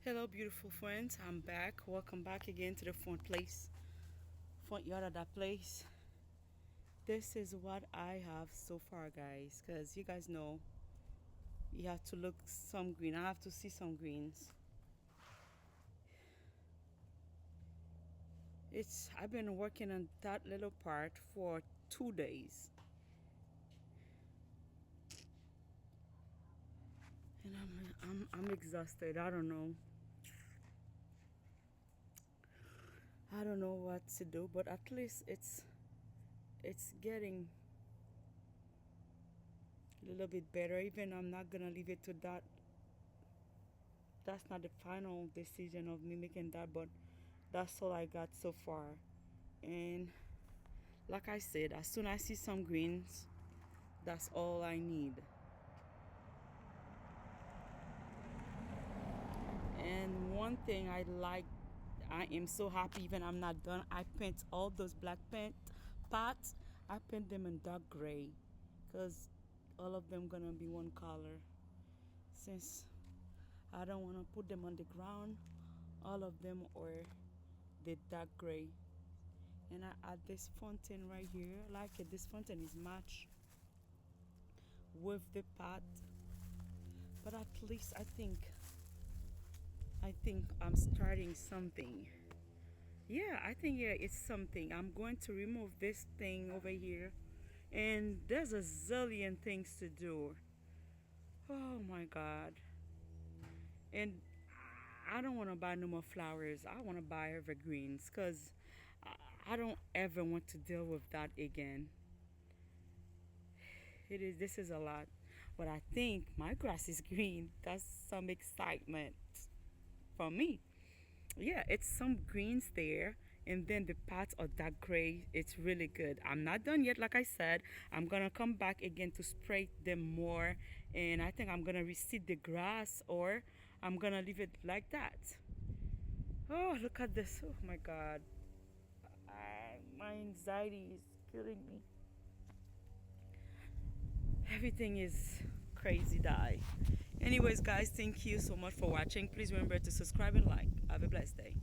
Hello, beautiful friends. I'm back. Welcome back again to the front yard of that place. This is what I have so far, guys. Cause you guys know you have to look some green. I have to see some greens. I've been working on that little part for 2 days, and I'm exhausted. I don't know what to do, but at least it's getting a little bit better. Even I'm not gonna leave it to that. That's not the final decision of me making that, but that's all I got so far. And like I said, as soon as I see some greens, that's all I need. And one thing I am so happy even I'm not done. I paint all those black paint pots. I paint them in dark gray, cause all of them gonna be one color. Since I don't wanna put them on the ground, all of them are the dark gray. And I add this fountain right here. I like it. This fountain is matched with the pot, but at least I think I'm starting something. Yeah, I think yeah, it's something. I'm going to remove this thing over here, and there's a zillion things to do. Oh my God! And I don't want to buy no more flowers. I want to buy evergreens because I don't ever want to deal with that again. This is a lot. But I think my grass is green. That's some excitement for me. Yeah, it's some greens there, and then the parts are dark gray. It's really good. I'm not done yet, like I said. I'm gonna come back again to spray them more, and I think I'm gonna reseed the grass, or I'm gonna leave it like that. Oh, look at this. Oh my God. My anxiety is killing me. Everything is crazy die. Anyways, guys, thank you so much for watching. Please remember to subscribe and like. Have a blessed day.